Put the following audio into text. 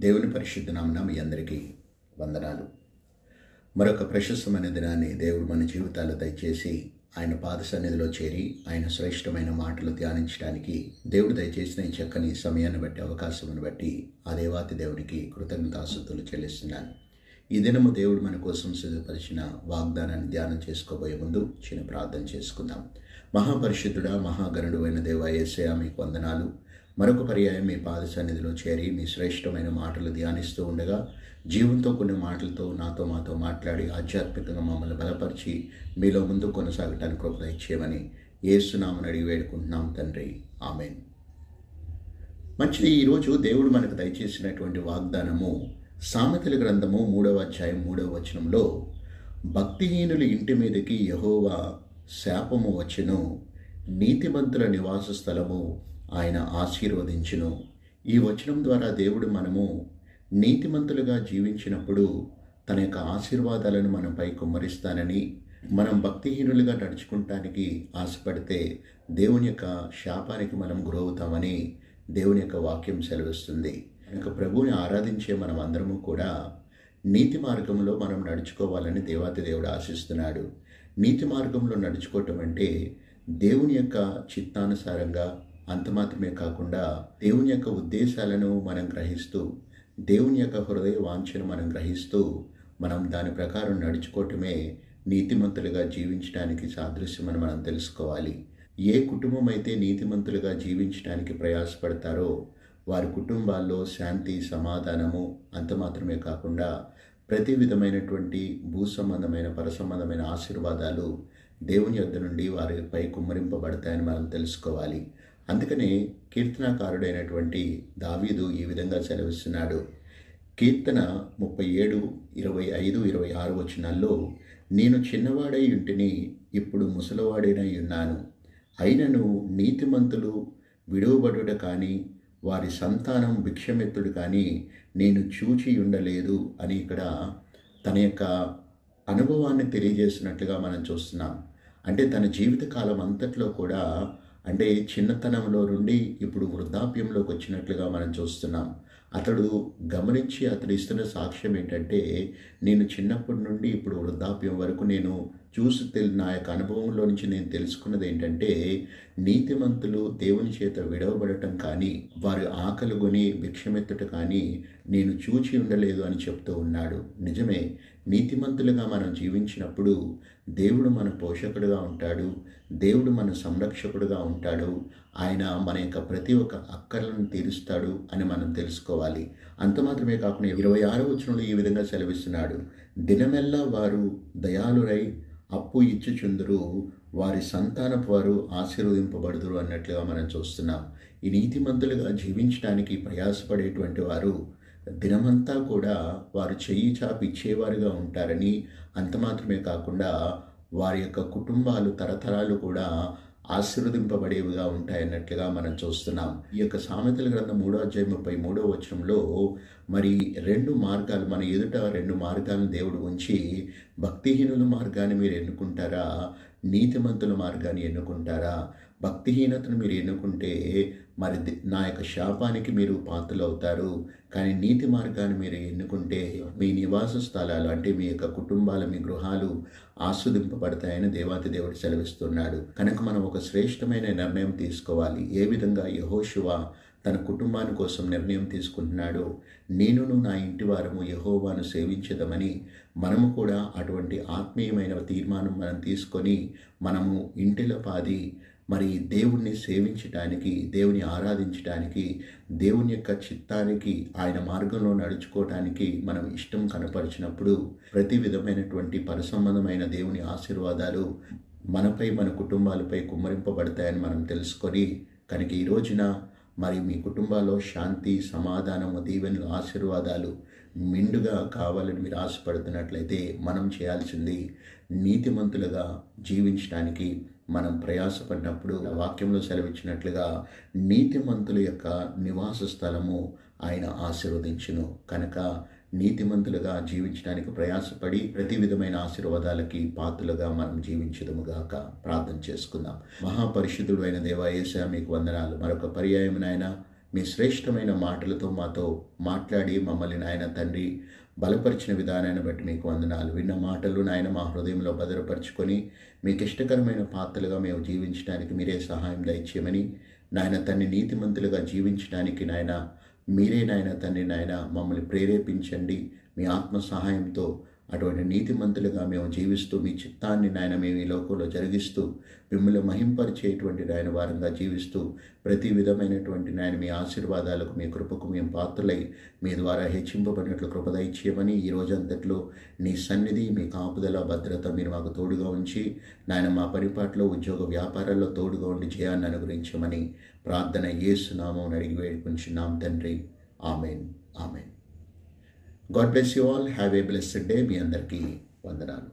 దేవుని పరిశుద్ధ నామమున మీ అందరికీ వందనాలు. మరొక ప్రశస్తమైన దినాన్ని దేవుడు మన జీవితాల్లో దయచేసి ఆయన పాద సన్నిధిలో చేరి ఆయన శ్రేష్టమైన మాటలు ధ్యానించడానికి దేవుడు దయచేసిన ఈ చక్కని సమయాన్ని బట్టి అవకాశమును బట్టి ఆ దేవాతి దేవునికి కృతజ్ఞతాస్తుతులు చెల్లిస్తున్నాను. ఈ దినము దేవుడు మన కోసం సిద్ధపరిచిన వాగ్దానాన్ని ధ్యానం చేసుకోబోయే ముందు చిన్న ప్రార్థన చేసుకుందాం. మహాపరిశుద్ధుడా, మహాగణుడు అయిన దేవా యేసయ్యా, మీకు వందనాలు. మరొక పర్యాయం మీ పాద సన్నిధిలో చేరి మీ శ్రేష్టమైన మాటలు ధ్యానిస్తూ ఉండగా జీవంతో కొన్ని మాటలతో మాతో మాట్లాడి ఆధ్యాత్మికంగా మమ్మల్ని బలపరిచి మీలో ముందు కొనసాగటానికి కృప దయచేయమని యేసునామమున అడిగి వేడుకుంటున్నాం తండ్రి, ఆమేన్. మంచిది. ఈరోజు దేవుడు మనకు దయచేసినటువంటి వాగ్దానము సామెతల గ్రంథము 3వ అధ్యాయం 3వ వచనంలో, భక్తిహీనుల ఇంటి మీదకి యెహోవా శాపము వచ్చెను, నీతిమంతుల నివాస స్థలము ఆయన ఆశీర్వదించును. ఈ వచనం ద్వారా దేవుడు మనము నీతిమంతులుగా జీవించినప్పుడు తన యొక్క ఆశీర్వాదాలను మనపై కుమ్మరిస్తానని, మనం భక్తిహీనులుగా నడుచుకుంటానికి ఆశపడితే దేవుని యొక్క శాపానికి మనం గురవుతామని దేవుని యొక్క వాక్యం సెలవిస్తుంది. కనుక ప్రభువుని ఆరాధించే మనం అందరము కూడా నీతి మార్గంలో మనం నడుచుకోవాలని దేవాతి దేవుడు ఆశిస్తున్నాడు. నీతి మార్గంలో నడుచుకోవటం అంటే దేవుని యొక్క చిత్తానుసారంగా, అంత మాత్రమే కాకుండా దేవుని యొక్క ఉద్దేశాలను మనం గ్రహిస్తూ, దేవుని యొక్క హృదయ వాంఛను మనం గ్రహిస్తూ మనం దాని ప్రకారం నడుచుకోవటమే నీతిమంతులుగా జీవించడానికి సాదృశ్యమని మనం తెలుసుకోవాలి. ఏ కుటుంబం అయితే నీతిమంతులుగా జీవించడానికి ప్రయాసపడతారో వారి కుటుంబాల్లో శాంతి, సమాధానము, అంత మాత్రమే కాకుండా ప్రతి విధమైనటువంటి భూ సంబంధమైన, పరసంబంధమైన ఆశీర్వాదాలు దేవుని యొద్ద నుండి వారిపై కుమ్మరింపబడతాయని మనం తెలుసుకోవాలి. అందుకనే కీర్తనాకారుడైనటువంటి దావీదు ఈ విధంగా సెలవిస్తున్నాడు. కీర్తన 37, 25, 26 వచనాల్లో, నేను చిన్నవాడై ఉంటిని, ఇప్పుడు ముసలివాడైనై ఉన్నాను, అయినను నీతిమంతులు విడువబడుట కానీ వారి సంతానం భిక్షమెత్తుడు కానీ నేను చూచి ఉండలేదు అని ఇక్కడ తన యొక్క అనుభవాన్ని తెలియజేసినట్లుగా మనం చూస్తున్నాం. అంటే తన జీవితకాలం అంతట్లో కూడా, అంటే చిన్నతనంలో నుండి ఇప్పుడు వృద్ధాప్యంలోకి వచ్చినట్లుగా మనం చూస్తున్నాం. అతడు గమనించి అతడు ఇస్తున్న సాక్ష్యం ఏంటంటే, నేను చిన్నప్పటి నుండి ఇప్పుడు వృద్ధాప్యం వరకు నేను నా యొక్క అనుభవంలో నుంచి నేను తెలుసుకున్నది ఏంటంటే, నీతిమంతులు దేవుని చేత విడవబడటం కానీ వారి ఆకలి కొని భిక్షమెత్తుట కానీ నేను చూచి ఉండలేదు అని చెప్తూ ఉన్నాడు. నిజమే, నీతిమంతులుగా మనం జీవించినప్పుడు దేవుడు మన పోషకుడుగా ఉంటాడు, దేవుడు మన సంరక్షకుడుగా ఉంటాడు, ఆయన మన యొక్క ప్రతి ఒక్క అక్కర్లను తీరుస్తాడు అని మనం తెలుసుకోవాలి. అంత మాత్రమే కాకుండా 26వ వచనంలో ఈ విధంగా సెలవిస్తున్నాడు, దినమెల్లా వారు దయాళురై అప్పు ఇచ్చుచుందురు, వారి సంతానపు వారు ఆశీర్వదింపబడుదురు అన్నట్లుగా మనం చూస్తున్నాం. ఈ నీతిమంతులుగా జీవించడానికి ప్రయాసపడేటువంటి వారు దినమంతా కూడా వారు చెయ్యి చాపి ఇచ్చేవారుగా ఉంటారని, అంత మాత్రమే కాకుండా వారి యొక్క కుటుంబాలు తరతరాలు కూడా ఆశీర్వదింపబడేవిగా ఉంటాయన్నట్లుగా మనం చూస్తున్నాం. ఈ యొక్క సామెతల గ్రంథం 3వ అధ్యాయం 33వ వచనంలో మరి 2 మార్గాలు మన ఎదుట 2 మార్గాలను దేవుడు ఉంచి, భక్తిహీనుల మార్గాన్ని మీరు ఎన్నుకుంటారా, నీతిమంతుల మార్గాన్ని ఎన్నుకుంటారా? భక్తిహీనతను మీరు ఎన్నుకుంటే మరి నా యొక్క శాపానికి మీరు పాత్రలవుతారు. కానీ నీతి మార్గాన్ని మీరు ఎన్నుకుంటే మీ నివాస స్థలాలు, అంటే మీ యొక్క కుటుంబాలు, మీ గృహాలు ఆస్వాదింపబడతాయని దేవాతి దేవుడు సెలవిస్తున్నాడు. కనుక మనం ఒక శ్రేష్టమైన నిర్ణయం తీసుకోవాలి. ఏ విధంగా యెహోషువ తన కుటుంబాని కోసం నిర్ణయం తీసుకుంటున్నాడో, నేనును నా ఇంటి వారము యెహోవాను సేవించదమని మనము కూడా అటువంటి ఆత్మీయమైన తీర్మానం మనం తీసుకొని మనము ఇంటిలో పాది మరి దేవుణ్ణి సేవించటానికి, దేవుని ఆరాధించటానికి, దేవుని యొక్క చిత్తానికి, ఆయన మార్గంలో నడుచుకోవటానికి మనం ఇష్టం కనపరిచినప్పుడు ప్రతి విధమైనటువంటి పరిసంబంధమైన దేవుని ఆశీర్వాదాలు మనపై, మన కుటుంబాలపై కుమ్మరింపబడతాయని మనం తెలుసుకొని, కనుక ఈ రోజున మరి మీ కుటుంబాల్లో శాంతి, సమాధానము, దీవెనలు, ఆశీర్వాదాలు మెండుగా కావాలని మీరు ఆశపడుతున్నట్లయితే మనం చేయాల్సింది నీతిమంతులుగా జీవించడానికి మనం ప్రయాసపడినప్పుడు వాక్యంలో సెలవిచ్చినట్లుగా నీతిమంతుల యొక్క నివాస స్థలము ఆయన ఆశీర్వదించును. కనుక నీతిమంతులుగా జీవించడానికి ప్రయాసపడి ప్రతి విధమైన ఆశీర్వాదాలకి పాత్రలుగా మనం జీవించదుముగాక. ప్రార్థన చేసుకుందాం. మహాపరిశుద్ధుడు అయిన దేవా యేసయ్యా, మీకు వందనాలు. మరొక పర్యాయం నాయన మీ శ్రేష్టమైన మాటలతో మాతో మాట్లాడి మమ్మల్ని నాయన తండ్రి బలపరిచిన విధానాన్ని బట్టి మీకు వందనాలు. విన్న మాటలు నాయన మా హృదయంలో భద్రపరుచుకొని మీకు ఇష్టకరమైన పాత్రలుగా మేము జీవించడానికి మీరే సహాయం దయచేయమని, నాయన తండ్రి నీతిమంతులుగా జీవించడానికి నాయన మీరే నాయన తండ్రి నాయన మమ్మల్ని ప్రేరేపించండి. మీ ఆత్మ సహాయంతో అటువంటి నీతిమంతులుగా మేము జీవిస్తూ మీ చిత్తాన్ని నాయన మేము ఈ లోకంలో జరిగిస్తూ మిమ్మల్ని మహింపరిచేటువంటి నాయన వారంగా జీవిస్తూ ప్రతి విధమైనటువంటి నాయన మీ ఆశీర్వాదాలకు మీ కృపకు మేము పాత్రలై మీ ద్వారా హెచ్చింపబడినట్లు కృప దయచేయమని, ఈ రోజంతట్లో నీ సన్నిధి మీ కాపుదల భద్రత మీరు మాకు తోడుగా ఉంచి నాయన మా పరిపాట్లో ఉద్యోగ వ్యాపారాల్లో తోడుగా ఉండి జయాన్ని అనుగ్రహించమని ప్రార్థన యేసునామం అడిగి వేడుకుంటున్నాం తండ్రి. Amen. Amen. God bless you all. Have a blessed day. మీ అందరికీ వందనాలు.